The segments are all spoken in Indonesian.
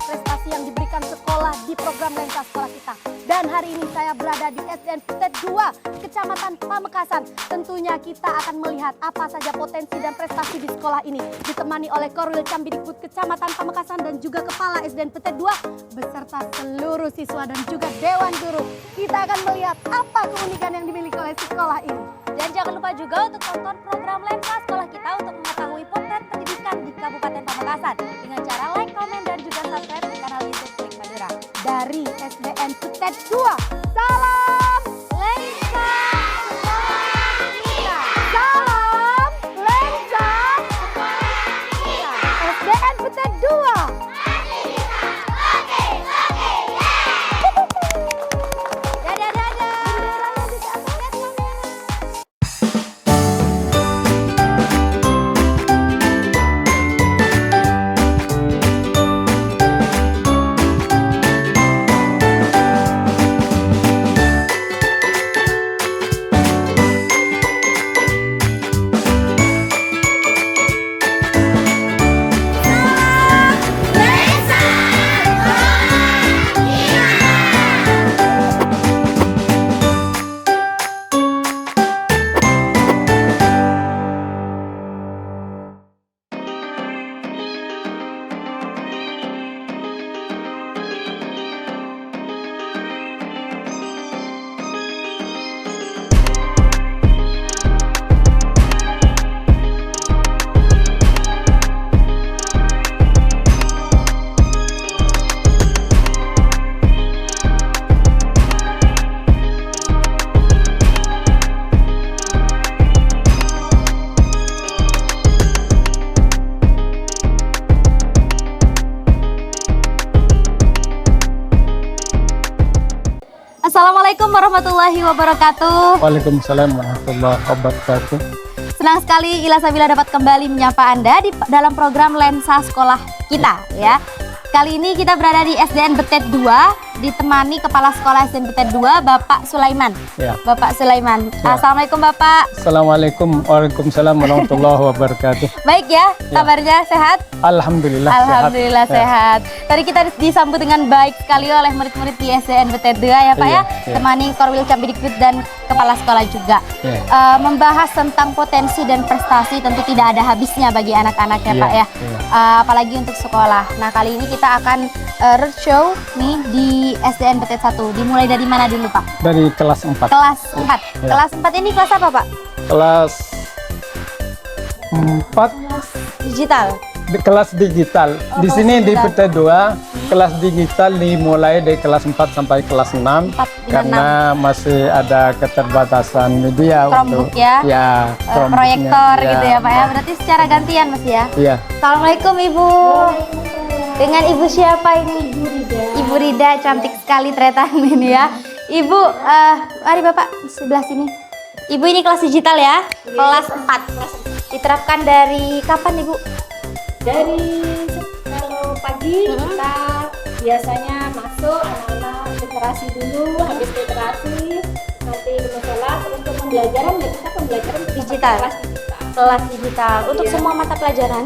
dan prestasi yang diberikan sekolah di program Lensa Sekolah Kita. Dan hari ini saya berada di SDN Petet 2, Kecamatan Pamekasan. Tentunya kita akan melihat apa saja potensi dan prestasi di sekolah ini. Ditemani oleh Korwil Cambidikbud Kecamatan Pamekasan dan juga Kepala SDN Petet 2 beserta seluruh siswa dan juga Dewan Guru. Kita akan melihat apa keunikan yang dimiliki oleh sekolah ini. Dan jangan lupa juga untuk tonton program Lensa Sekolah Kita untuk mengetahui potret pendidikan di Kabupaten Pamekasan dengan cara like, komen, dan juga subscribe di kanal YouTube Klik Madura. Dari SDN Petet 2, salam Lensa Sekolah Kita. salam Lensa Kita. SDN Petet 2. Dadah, dadah. Assalamualaikum warahmatullahi wabarakatuh. Waalaikumsalam warahmatullahi wabarakatuh. Senang sekali Ila Sabila dapat kembali menyapa Anda di dalam program Lensa Sekolah Kita ya. Kali ini kita berada di SDN Petet 2 ditemani Kepala Sekolah SDN Petet 2 Bapak Sulaiman. Ya. Bapak Sulaiman. Ya. Assalamualaikum Bapak. Assalamualaikum Waalaikumsalam warahmatullahi wabarakatuh. Baik ya, kabarnya sehat? Alhamdulillah, Alhamdulillah sehat. Tadi kita disambut dengan baik sekali oleh murid-murid di SDN Petet 2 ya Pak Iya, ya. iya. Temani Korwil Cambidikbud dan Kepala Sekolah juga. Iya. Membahas tentang potensi dan prestasi tentu tidak ada habisnya bagi anak-anak ya Iya, Pak ya. iya. Apalagi untuk sekolah. Nah kali ini kita akan roadshow nih di SDN Petet 1. Dimulai dari mana dulu Pak? Dari kelas 4. Kelas 4. Iya. Kelas 4 ini kelas apa Pak? Kelas 4 Digital. kelas digital. Di kelas sini di digital. Petet 2 kelas digital dimulai dari kelas 4 sampai kelas 6 karena masih ada keterbatasan media Chromebook untuk ya? Chromebooknya. Proyektor gitu ya Pak ya. Berarti secara gantian Mas ya. Iya. Assalamualaikum Ibu. Dengan Ibu siapa ini? Ibu Rida, cantik sekali ternyata ini ya. Ibu, mari Bapak di sebelah sini. Ibu ini kelas digital ya, kelas 4. Diterapkan dari kapan Ibu? Dari kalau pagi kita biasanya masuk anak-anak literasi dulu, habis literasi nanti musola untuk pembelajaran ya kita pembelajaran Digital. kelas digital. Kelas digital. Untuk Iya. semua mata pelajaran?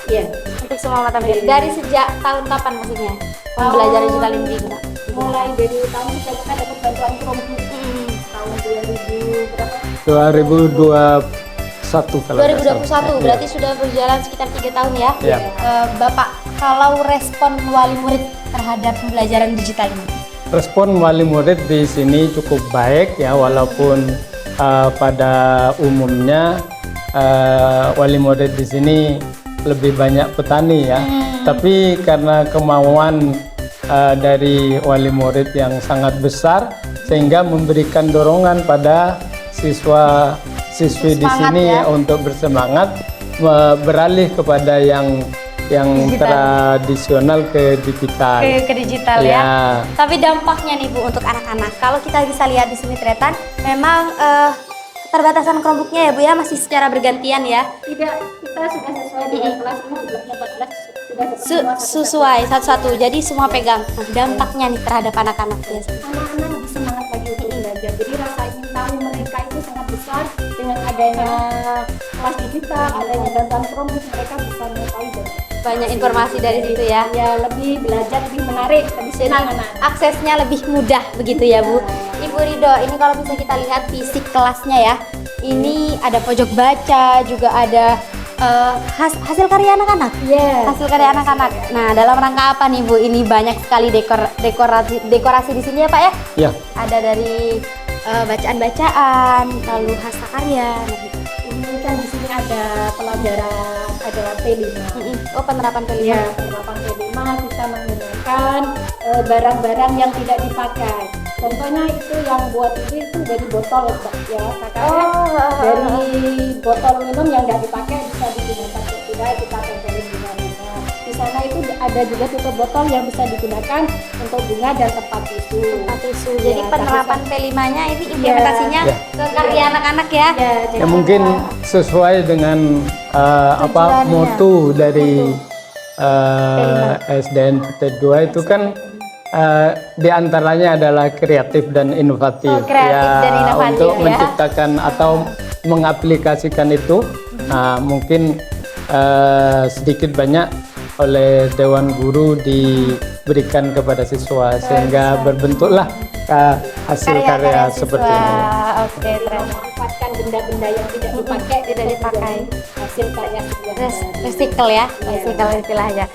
Iya. Untuk semua mata pelajaran. Dari sejak tahun kapan maksudnya? Pembelajaran digital ini digunakan? Mulai dari tahun kita dapat bantuan Chromebook tahun 2000 berapa? 2021 kalau nggak 2021 salah. berarti Iya. sudah berjalan sekitar 3 tahun ya. Iya. Bapak, kalau respon wali murid terhadap pembelajaran digital ini? Respon wali murid di sini cukup baik ya, walaupun pada umumnya wali murid di sini lebih banyak petani ya. Tapi karena kemauan dari wali murid yang sangat besar sehingga memberikan dorongan pada siswa-siswi di Semangat sini ya. untuk bersemangat beralih kepada yang Digital. tradisional ke digital. Ke digital ya. Ya. Tapi dampaknya nih Bu untuk anak-anak. Kalau kita bisa lihat di sini Tretan, memang keterbatasan Chromebooknya ya Bu ya masih secara bergantian ya. Tidak, kita sudah sesuai dengan kelas ini jumlahnya 14 sudah semua Sesuai satu-satu. Jadi semua pegang. Nah, dampaknya nih terhadap anak-anak biasanya. anak-anak lebih semangat lagi untuk belajar. Jadi rasa ingin tahu mereka itu sangat besar dengan dengan adanya kelas digital, adanya bantuan promosi, mereka bisa mengetahui Banyak informasi dari situ ya. ya lebih belajar, lebih menarik, lebih Jadi senang anak. aksesnya lebih mudah begitu ya Bu. Ibu Rido, ini kalau bisa kita lihat fisik kelasnya ya. Ini ada pojok baca, juga ada hasil karya anak-anak. Yes. Hasil karya anak-anak. Nah, dalam rangka apa nih Bu? Ini banyak sekali dekorasi di sini ya Pak ya. Ya, Ada dari bacaan-bacaan, lalu hasil karya. Nah, gitu. Ini kan di sini ada pelajaran, ada P5. Oh, penerapan P5. Ya, penerapan P5 kita menggunakan barang-barang yang tidak dipakai. Contohnya itu yang buat ini itu dari botol ya, kakaknya dari botol minum yang nggak dipakai bisa digunakan, tidak kita tempelin bunga-bunga. Di sana itu ada juga tutup botol yang bisa digunakan untuk bunga dan tempat tisu. Jadi Ya, penerapan P5-nya ini implementasinya Ya. ke karya anak-anak ya. ya, ya jadi mungkin sesuai dengan apa Tujuannya. moto dari SDN PT2 itu kan di antaranya adalah kreatif dan inovatif. Oh, kreatif dan inovatif untuk ya. menciptakan atau mengaplikasikan itu mungkin sedikit banyak oleh Dewan Guru diberikan kepada siswa sehingga berbentuklah hasil karya seperti ini. Oke, terus memanfaatkan benda-benda yang tidak dipakai, Tidak dipakai. hasil karya sebuah recycle ya, recycle istilahnya.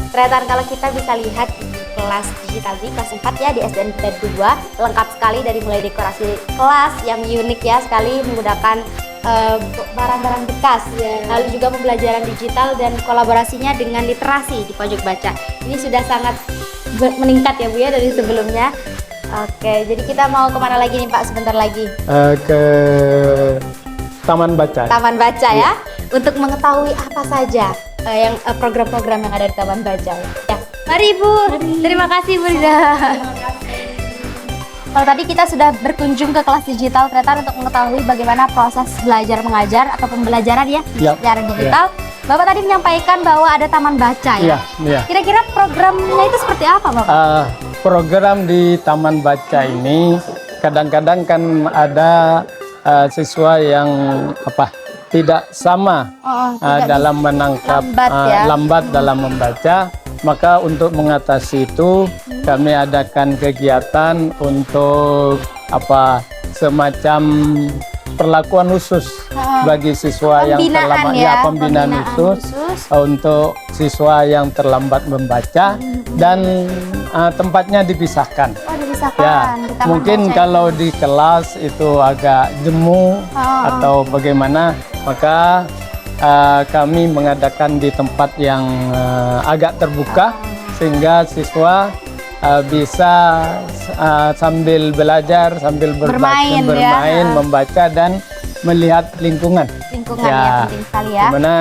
Ternyata kalau kita bisa lihat di kelas digital di kelas 4 ya di SDN PT 2 lengkap sekali dari mulai dekorasi kelas yang unik ya sekali menggunakan barang-barang bekas, lalu juga pembelajaran digital dan kolaborasinya dengan literasi di pojok baca. Ini sudah sangat meningkat ya Bu ya dari sebelumnya. Oke, jadi kita mau kemana lagi nih Pak sebentar lagi? Ke Taman Baca. Taman Baca ya, untuk mengetahui apa saja yang program-program yang ada di Taman Baca. Ya, mari Ibu. Terima kasih Bu Rida. Kalau tadi kita sudah berkunjung ke kelas digital ternyata untuk mengetahui bagaimana proses belajar mengajar atau pembelajaran ya Ya, secara digital. Bapak tadi menyampaikan bahwa ada Taman Baca ya. Iya, iya. Kira-kira programnya itu seperti apa Bapak? Program di Taman Baca ini kadang-kadang kan ada siswa yang tidak sama Tidak dalam menangkap lambat ya. lambat dalam membaca. Maka untuk mengatasi itu kami adakan kegiatan untuk semacam perlakuan khusus bagi siswa yang terlambat, pembinaan khusus untuk siswa yang terlambat membaca dan tempatnya dipisahkan. Oh, dipisahkan Ya, di Taman mungkin Baca. kalau di kelas itu agak jemu atau bagaimana, maka kami mengadakan di tempat yang agak terbuka sehingga siswa bisa sambil belajar, sambil Bermain, ya. membaca dan melihat lingkungan. Lingkungan ya, penting sekali ya. Dimana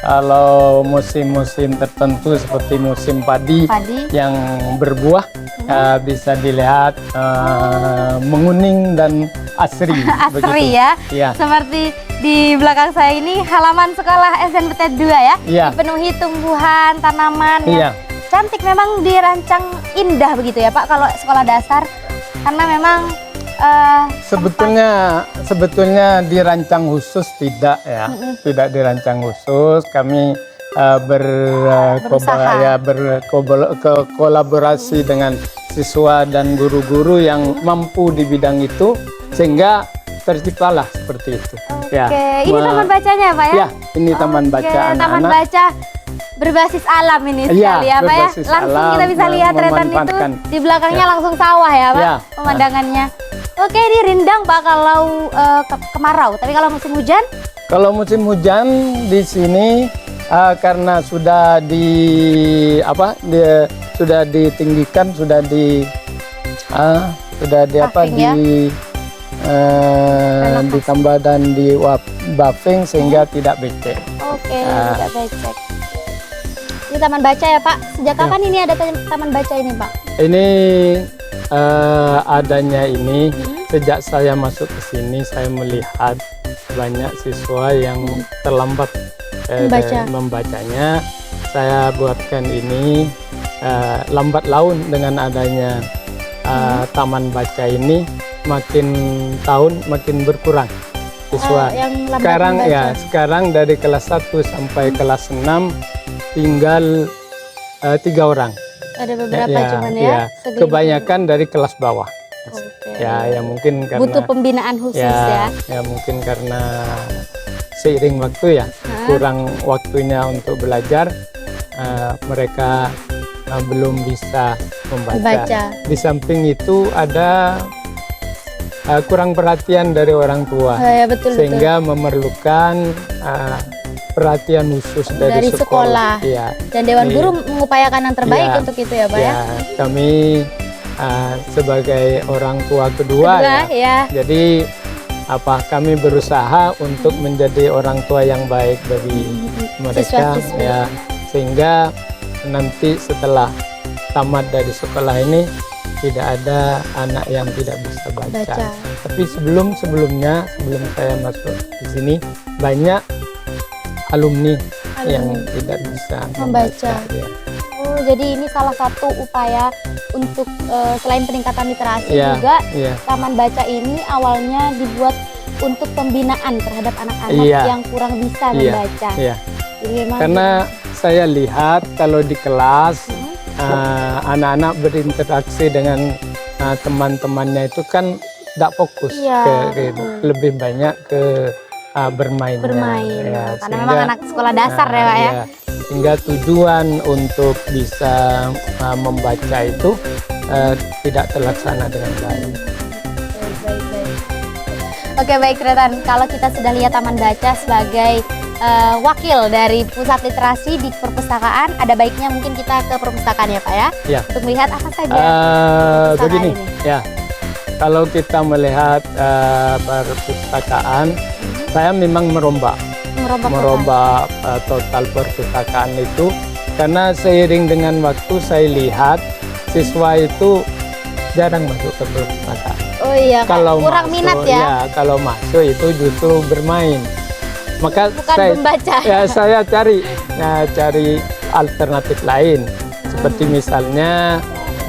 kalau musim-musim tertentu seperti musim padi yang berbuah bisa dilihat menguning dan asri. Asri begitu. ya. Iya. Seperti di belakang saya ini halaman sekolah SNPT 2 ya. Iya. Dipenuhi tumbuhan, tanaman Iya. yang cantik, memang dirancang indah begitu ya Pak kalau sekolah dasar. Karena memang Sebetulnya dirancang khusus tidak ya, tidak dirancang khusus. Kami berkolaborasi dengan siswa dan guru-guru yang mampu di bidang itu sehingga terciptalah seperti itu. Oke, ini taman bacanya ya Pak ya? Ya, ini taman baca Taman anak-anak. baca berbasis alam ini sekali ya Pak ya. berbasis Langsung alam, kita bisa lihat tretan itu memanfaatkan. di belakangnya langsung sawah ya Pak Ya. pemandangannya. Oke, ini rindang Pak kalau kemarau. Tapi kalau musim hujan? Kalau musim hujan di sini karena sudah sudah ditinggikan, sudah Paving ya? ditambah dan di buffing sehingga tidak becek. Oke, tidak becek. Ini taman baca ya Pak. Sejak kapan ini ada taman baca ini Pak? Ini adanya ini sejak saya masuk ke sini saya melihat banyak siswa yang terlambat membacanya. Saya buatkan ini lambat laun dengan adanya taman baca ini makin tahun makin berkurang siswa. yang lambat Sekarang membaca. ya, sekarang dari kelas 1 sampai kelas 6 tinggal 3 orang. Ada beberapa Ya, cuman ya. ya. Segelintir. Kebanyakan dari kelas bawah. Oke. Ya mungkin karena Butuh pembinaan khusus ya. ya mungkin karena seiring waktu ya kurang waktunya untuk belajar, mereka belum bisa membaca. Baca. Di samping itu ada kurang perhatian dari orang tua, Oh, ya, betul, sehingga memerlukan perhatian khusus dari sekolah. Iya. Dan Dewan Iya. Guru mengupayakan yang terbaik Iya. untuk itu ya Pak ya. Ya, kami sebagai orang tua kedua ya. jadi kami berusaha untuk menjadi orang tua yang baik bagi mereka Siswa-siswi. ya, sehingga nanti setelah tamat dari sekolah ini tidak ada anak yang tidak bisa baca. Baca. Tapi sebelum saya masuk di sini banyak alumni yang tidak bisa Membaca. ya. Oh, jadi ini salah satu upaya untuk selain peningkatan literasi Iya, juga iya. Taman Baca ini awalnya dibuat untuk pembinaan terhadap anak-anak Iya. yang kurang bisa Iya, membaca. iya. Jadi memang Karena saya lihat kalau di kelas anak-anak berinteraksi dengan teman-temannya itu kan tidak fokus Iya, ke lebih banyak ke bermainnya. bermain. Ya, Karena memang anak sekolah dasar ya Pak ya. Sehingga tujuan untuk bisa membaca itu tidak terlaksana dengan baik. Oke baik Tretan, kalau kita sudah lihat Taman Baca sebagai wakil dari pusat literasi di perpustakaan, ada baiknya mungkin kita ke perpustakaan ya Pak ya, Ya. untuk melihat apa saja perpustakaan Begini, ini. ya. Kalau kita melihat perpustakaan, saya memang merombak total perpustakaan itu, karena seiring dengan waktu saya lihat siswa itu jarang masuk ke perpustakaan. Oh iya, Kalau kurang masuk, minat ya. kalau masuk itu justru bermain. Maka Bukan membaca. saya cari alternatif lain, seperti misalnya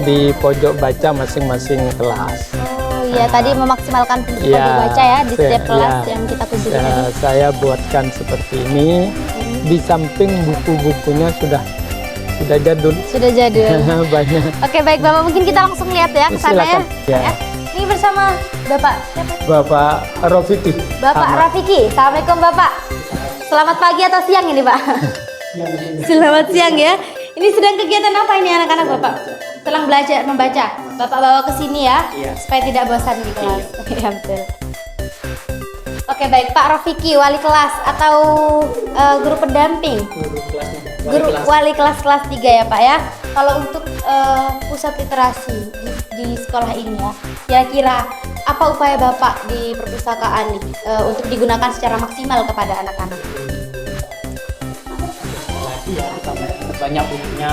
di pojok baca masing-masing kelas. Oh iya, tadi memaksimalkan fungsi Iya, pojok baca ya di setiap iya. kelas yang kita kunjungi tadi. Saya buatkan seperti ini. Di samping buku-bukunya sudah jadul. Sudah jadul. Banyak. Oke baik Bapak, mungkin kita langsung lihat ya ke sana ya. Silakan. Ya. Ya. Ini bersama Bapak siapa? Bapak Rofiki. Bapak Ahmad. Rafiki. Assalamualaikum Bapak. Selamat pagi atau siang ini Pak? Selamat siang ya. Ini sedang kegiatan apa ini anak-anak Bapak? Setelah belajar membaca, Bapak bawa ke sini ya, supaya tidak bosan di kelas. Ya betul. Oke baik, Pak Rafiki, wali kelas atau guru pendamping? Guru wali kelas 3 ya Pak ya. Kalau untuk pusat literasi di sekolah ini ya, kira-kira apa upaya Bapak di perpustakaan nih untuk digunakan secara maksimal kepada anak-anak? Banyak bukunya.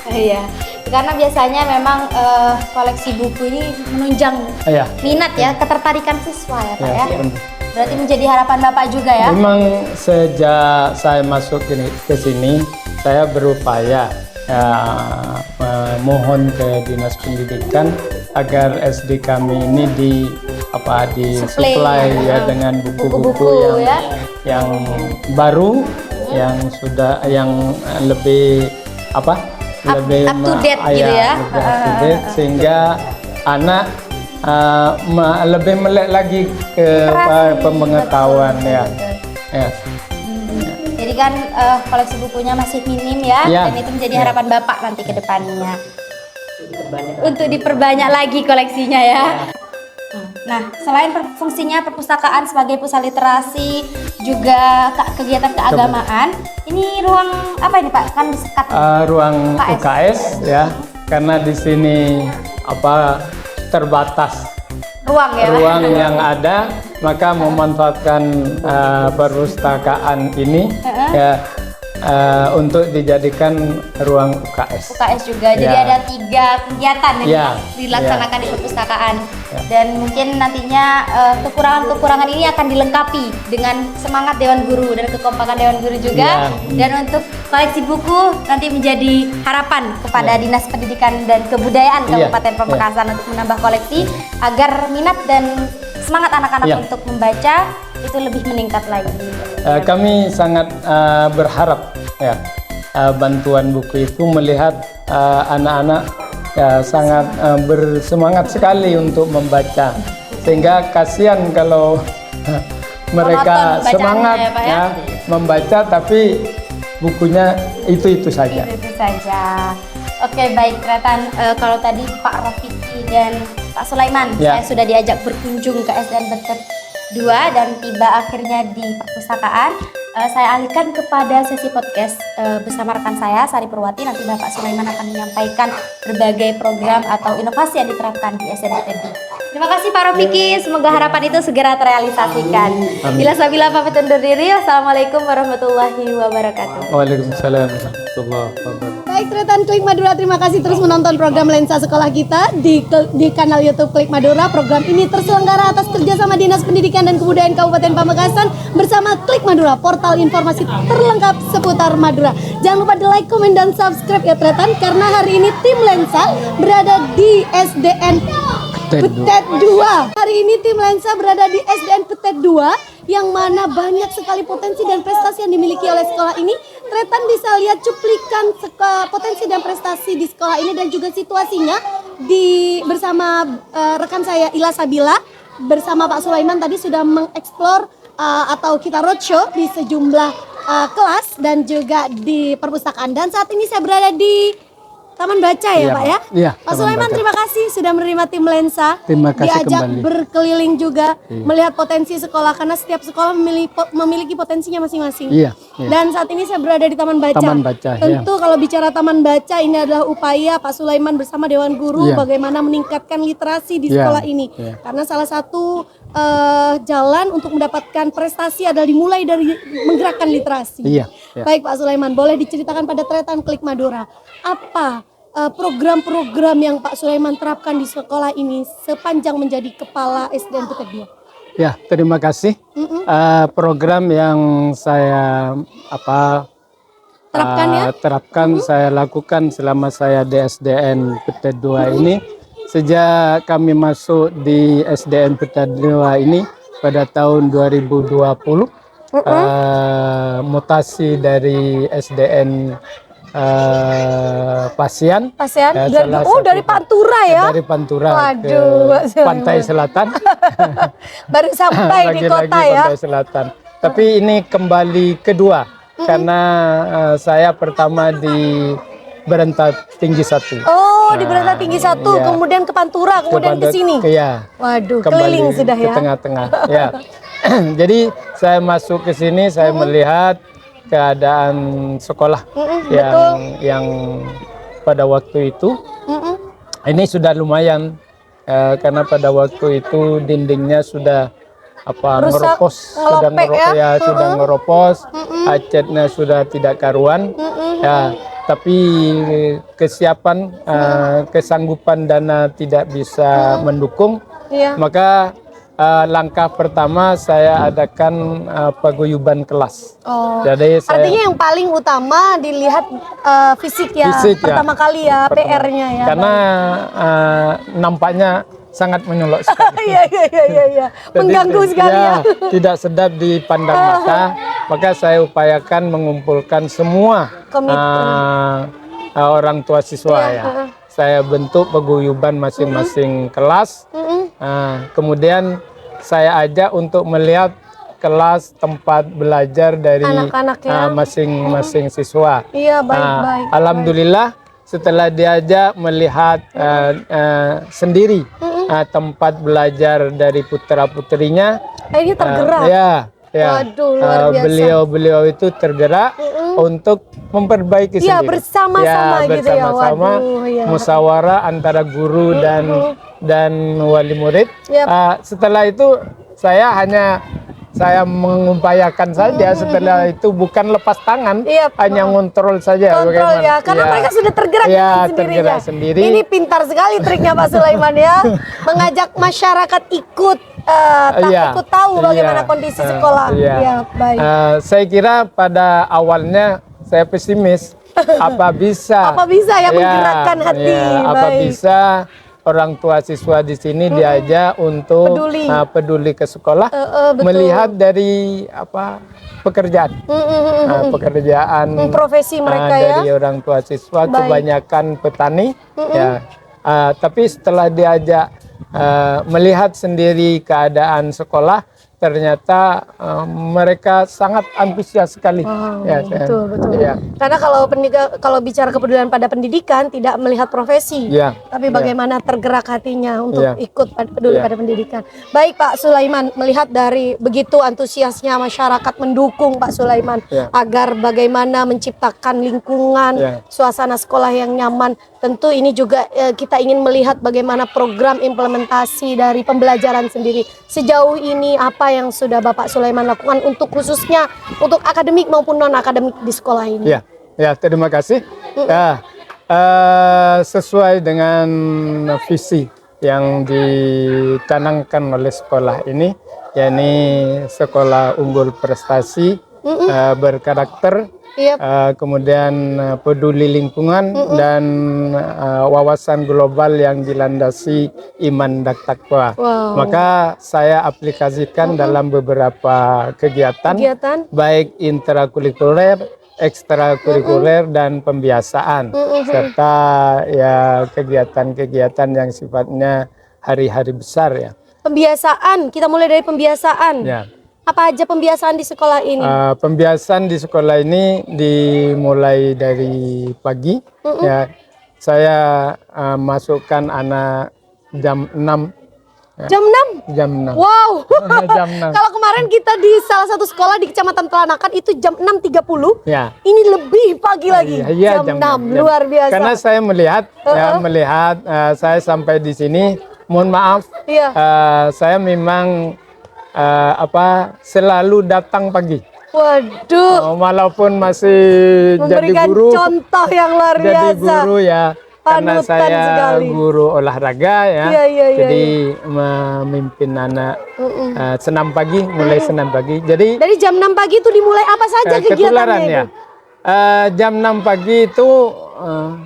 Iya, karena biasanya memang koleksi buku ini menunjang Ya. minat ya, ketertarikan siswa ya Pak ya. benar. Berarti menjadi harapan Bapak juga ya. Memang sejak saya masuk ke sini, saya berupaya mohon ke Dinas Pendidikan agar SD kami ini disuplai ya dengan buku-buku yang baru, yang lebih lebih up to date gitu ya. lebih up to date, sehingga anak lebih melek lagi ke pengetahuan ya. Jadi kan koleksi bukunya masih minim ya, Ya. dan itu menjadi harapan Bapak nanti ke depannya. Untuk diperbanyak lagi koleksinya ya. Nah, selain fungsinya perpustakaan sebagai pusat literasi, juga kegiatan keagamaan, ini ruang apa ini Pak? Kan disekat. Ruang UKS. UKS ya, karena di sini terbatas Ruang ya. ruang yang ada, maka memanfaatkan perpustakaan ini ya untuk dijadikan ruang UKS. UKS juga. Jadi Ya. ada 3 kegiatan yang Ya. dilaksanakan di perpustakaan. Ya. Dan mungkin nantinya kekurangan-kekurangan ini akan dilengkapi dengan semangat Dewan Guru dan kekompakan Dewan Guru juga. Ya. Dan untuk koleksi buku nanti menjadi harapan kepada Ya. Dinas Pendidikan dan Kebudayaan Ya. Kabupaten Pamekasan untuk menambah koleksi agar minat dan semangat anak-anak Ya. untuk membaca itu lebih meningkat lagi. Kami sangat berharap ya bantuan buku itu melihat anak-anak ya sangat bersemangat sekali untuk membaca, sehingga kasihan kalau mereka Monoton semangat bacaannya ya, Pak, ya? ya membaca tapi bukunya itu saja. Itu saja. Oke, baik Tretan. Kalau tadi Pak Rafiki dan Pak Sulaiman, Ya. saya sudah diajak berkunjung ke SDN Betet 2 dan tiba akhirnya di perpustakaan. Saya alihkan kepada sesi podcast bersama rekan saya Sari Purwati. Nanti Bapak Sulaiman akan menyampaikan berbagai program atau inovasi yang diterapkan di SDN Betet 2. Terima kasih Pak Rafiki. Semoga harapan itu segera terrealisasikan. Bila sabila pamit undur diri. Wassalamualaikum warahmatullahi wabarakatuh. Waalaikumsalam warahmatullahi wabarakatuh. Baik Tretan Klik Madura, terima kasih terus menonton program Lensa Sekolah kita di kanal YouTube Klik Madura. Program ini terselenggara atas kerjasama Dinas Pendidikan dan Kebudayaan Kabupaten Pamekasan bersama Klik Madura, portal informasi terlengkap seputar Madura. Jangan lupa di like, komen, dan subscribe ya Tretan, karena hari ini tim Lensa berada di SDN Betet 2. Hari ini tim Lensa berada di SDN Betet 2 yang mana banyak sekali potensi dan prestasi yang dimiliki oleh sekolah ini. Tretan bisa lihat cuplikan potensi dan prestasi di sekolah ini dan juga situasinya bersama rekan saya Ila Sabila bersama Pak Sulaiman tadi sudah mengeksplor atau kita roadshow di sejumlah kelas dan juga di perpustakaan. Dan saat ini saya berada di Taman Baca ya, Iya, Pak ya? iya, Pak Taman Sulaiman, Baca. terima kasih sudah menerima tim Lensa. Terima kasih Diajak kembali. berkeliling juga Iya. melihat potensi sekolah karena setiap sekolah memiliki potensinya masing-masing. Iya, iya. Dan saat ini saya berada di Taman Baca. Taman Baca, Tentu kalau bicara Taman Baca ini adalah upaya Pak Sulaiman bersama Dewan Guru Iya. bagaimana meningkatkan literasi di Iya, sekolah ini. iya. Karena salah satu jalan untuk mendapatkan prestasi adalah dimulai dari menggerakkan literasi. Iya, iya. Baik Pak Sulaiman, boleh diceritakan pada Tretan Klik Madura apa program-program yang Pak Sulaiman terapkan di sekolah ini sepanjang menjadi kepala SDN Betet 2? Ya, terima kasih. Program yang saya Terapkan ya? terapkan, saya lakukan selama saya di SDN Betet 2 ini. Sejak kami masuk di SDN Betet 2 ini pada tahun 2020, mutasi dari SDN Pasian. Pasian? Ya, salah satu- Dari Pantura ya? Dari Pantura Waduh, Pak ke Sulaiman. Pantai Selatan. Baru sampai di Lagi-lagi kota ya? Pantai Selatan. Tapi ini kembali kedua karena saya pertama di Berentat Tinggi 1. Oh, di Berentat Tinggi 1, iya. kemudian ke Pantura, kemudian ke sini. Iya. Waduh, Kembali keliling sudah ke ya? tengah-tengah. Ya. Jadi saya masuk ke sini, saya melihat keadaan sekolah yang pada waktu itu ini sudah lumayan karena pada waktu itu dindingnya sudah Rusak, ngeropos, sudah ngelopek ya? sudah ngeropos, catnya sudah tidak karuan. Ya, tapi kesiapan, kesanggupan dana tidak bisa mendukung. Iya. Maka langkah pertama saya adakan paguyuban kelas. Oh. Jadi saya Artinya yang paling utama dilihat fisik ya, Fisik, ya. pertama kali ya, PR-nya ya. karena nampaknya sangat menyolok sekali. Iya. Mengganggu Jadi, sekali ya. Tidak sedap dipandang mata. Maka saya upayakan mengumpulkan semua orang tua siswa ya. Saya bentuk paguyuban masing-masing kelas. Kemudian saya ajak untuk melihat kelas tempat belajar dari Anak-anak ya. masing-masing siswa. Iya, baik. Alhamdulillah setelah diajak melihat sendiri tempat belajar dari putra-putrinya, Ini tergerak. ya. Waduh, luar biasa. Beliau itu tergerak untuk memperbaiki Iya, sendiri. bersama-sama gitu ya. bersama-sama, Waduh, ya. musyawarah antara guru dan wali murid. Yap. Setelah itu saya mengupayakan saja. Setelah itu bukan lepas tangan, Yap. hanya ngontrol saja. Kontrol bagaimana. ya, karena Ya. mereka sudah tergerak Ya, dengan sendirinya. tergerak sendiri. Ini pintar sekali triknya Pak Sulaiman ya, mengajak masyarakat ikut ikut tahu bagaimana kondisi sekolah. Iya. Ya, baik. Saya kira pada awalnya saya pesimis. Apa bisa ya menggerakkan hati? apa Baik. bisa orang tua siswa di sini diajak untuk Peduli. peduli ke sekolah, betul. melihat dari apa pekerjaan, pekerjaan Profesi mereka ya. dari orang tua siswa, Baik. kebanyakan petani, ya. Tapi setelah diajak melihat sendiri keadaan sekolah, ternyata mereka sangat antusias sekali. Ya, Betul. ya. Karena kalau bicara kepedulian pada pendidikan tidak melihat profesi, Ya, tapi ya. bagaimana tergerak hatinya untuk Ya. ikut peduli Ya. pada pendidikan. Baik Pak Sulaiman, melihat dari begitu antusiasnya masyarakat mendukung Pak Sulaiman Ya. agar bagaimana menciptakan lingkungan, Ya. suasana sekolah yang nyaman. Tentu ini juga kita ingin melihat bagaimana program implementasi dari pembelajaran sendiri. Sejauh ini apa yang sudah Bapak Sulaiman lakukan untuk khususnya untuk akademik maupun non akademik di sekolah ini? Ya, terima kasih. Ya, sesuai dengan visi yang dicanangkan oleh sekolah ini, yakni sekolah unggul prestasi, berkarakter, kemudian peduli lingkungan, dan wawasan global yang dilandasi iman dan takwa. Wow. Maka saya aplikasikan dalam beberapa kegiatan, baik intrakurikuler, ekstrakurikuler, dan pembiasaan, serta ya kegiatan-kegiatan yang sifatnya hari-hari besar ya. Pembiasaan, kita mulai dari pembiasaan. Ya. Apa aja pembiasaan di sekolah ini? Pembiasaan di sekolah ini dimulai dari pagi. Ya, saya masukkan anak jam 6. Ya. Jam 6? Jam 6. Wow. Jam 6. Kalau kemarin kita di salah satu sekolah di Kecamatan Pelanakan itu jam 6.30. Ya. Ini lebih pagi lagi. Iya, jam 6. Luar biasa. Karena saya melihat, saya sampai di sini. Mohon maaf, saya memang selalu datang pagi. Waduh. Walaupun masih Memberikan jadi guru, contoh yang luar biasa. jadi guru ya. Karena Panutan saya sekali. guru olahraga ya, Iya, jadi memimpin anak senam pagi, mulai senam pagi. Jadi Dari jam 6 pagi itu dimulai apa saja ketularan kegiatannya ya. itu? Jam 6 pagi itu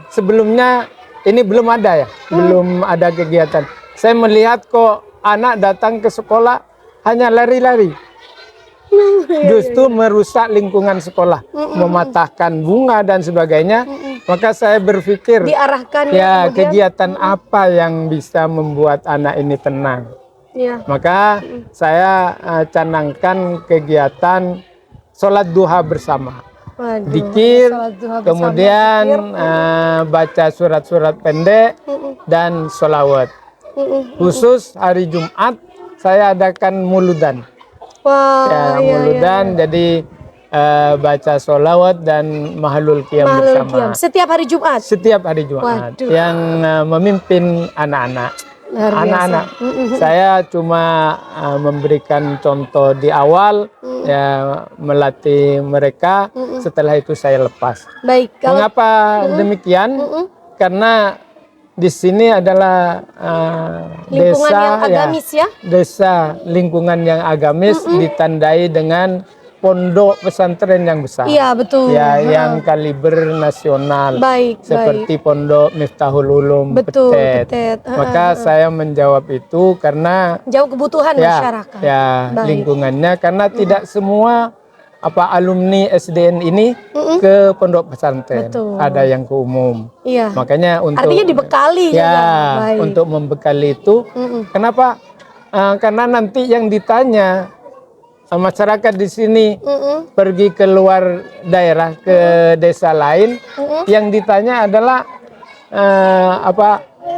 sebelumnya ini belum ada ya, belum ada kegiatan. Saya melihat kok anak datang ke sekolah hanya lari-lari. Justru merusak lingkungan sekolah, mematahkan bunga dan sebagainya. Maka saya berpikir, Diarahkan ya kemudian. kegiatan apa yang bisa membuat anak ini tenang. Ya. Maka saya canangkan kegiatan sholat duha bersama. Waduh, Dikir, sholat duha bersama, kemudian zikir. baca surat-surat pendek dan sholawat. Khusus hari Jumat saya adakan muludan. Wah, Muludan, jadi baca sholawat dan mahalul qiyam bersama. Setiap hari Jumat. Setiap hari Jumat. Waduh. Yang memimpin anak-anak. Luar biasa. Anak-anak. Saya cuma memberikan contoh di awal, ya melatih mereka. Setelah itu saya lepas. Baik. Mengapa demikian? Karena di sini adalah Lingkungan desa yang agamis ya? Desa lingkungan yang agamis ditandai dengan pondok pesantren yang besar. Iya, betul. Ya, yang kaliber nasional. Baik, seperti Pondok Miftahul Ulum Betul, Petet. Petet. Maka saya menjawab itu karena Jauh kebutuhan masyarakat. ya Baik. lingkungannya, karena tidak semua alumni SDN ini ke pondok pesantren. Betul. Ada yang ke umum. Iya. Makanya untuk Artinya dibekali ya juga. Baik. untuk membekali itu. Kenapa? Karena nanti yang ditanya masyarakat di sini pergi keluar daerah ke desa lain, yang ditanya adalah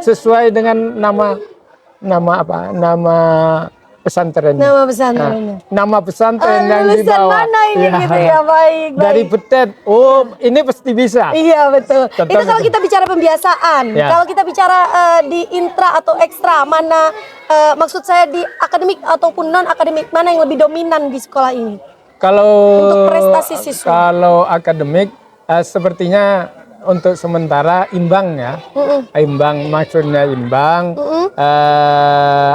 sesuai dengan nama pesantrennya. Nama pesantrennya. Nama pesantren yang Lulusan dibawa. mana ini gitu ya? Baik. Dari Petet. Oh, ini pasti bisa. Iya, betul. Contoh Itu kalau gitu. kita bicara pembiasaan. Ya. Kalau kita bicara di intra atau ekstra, mana maksud saya di akademik ataupun non akademik, mana yang lebih dominan di sekolah ini? Kalau Untuk prestasi siswa. Kalau akademik sepertinya untuk sementara imbang ya. Imbang, maksudnya imbang.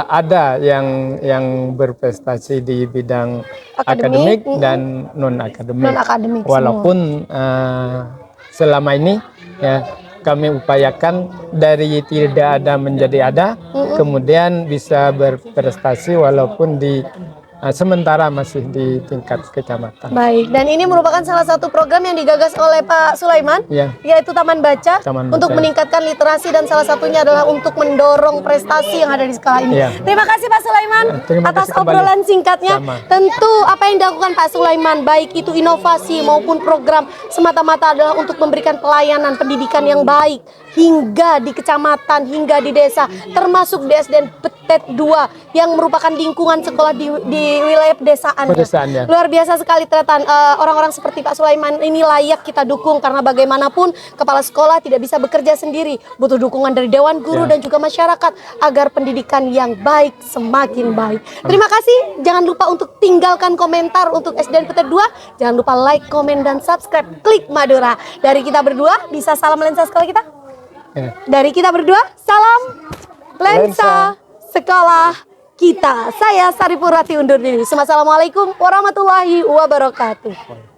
Ada yang berprestasi di bidang akademik dan non akademik. Non akademik. Walaupun selama ini ya kami upayakan dari tidak ada menjadi ada, kemudian bisa berprestasi walaupun di sementara masih di tingkat kecamatan. Baik, dan ini merupakan salah satu program yang digagas oleh Pak Sulaiman, Ya. yaitu Taman Baca, Taman untuk Baca. meningkatkan literasi dan salah satunya adalah untuk mendorong prestasi yang ada di sekolah ini. Ya. Terima kasih Pak Sulaiman Terima atas kasih kembali. obrolan singkatnya. Sama. Tentu apa yang dilakukan Pak Sulaiman, baik itu inovasi maupun program, semata-mata adalah untuk memberikan pelayanan pendidikan yang baik hingga di kecamatan, hingga di desa, termasuk di SDN Petet 2 yang merupakan lingkungan sekolah di wilayah pedesaan. Pedesaan, ya. Luar biasa sekali Tretan. Orang-orang seperti Pak Sulaiman ini layak kita dukung karena bagaimanapun kepala sekolah tidak bisa bekerja sendiri, butuh dukungan dari Dewan Guru Ya. dan juga masyarakat agar pendidikan yang baik semakin baik. Terima kasih. Jangan lupa untuk tinggalkan komentar untuk SDN Petet 2. Jangan lupa like, komen, dan subscribe. Klik Madura. Dari kita berdua, bisa salam lensa sekolah kita? Ya. Dari kita berdua, salam lensa sekolah kita. Saya Sari Purwati undur diri. Assalamualaikum warahmatullahi wabarakatuh.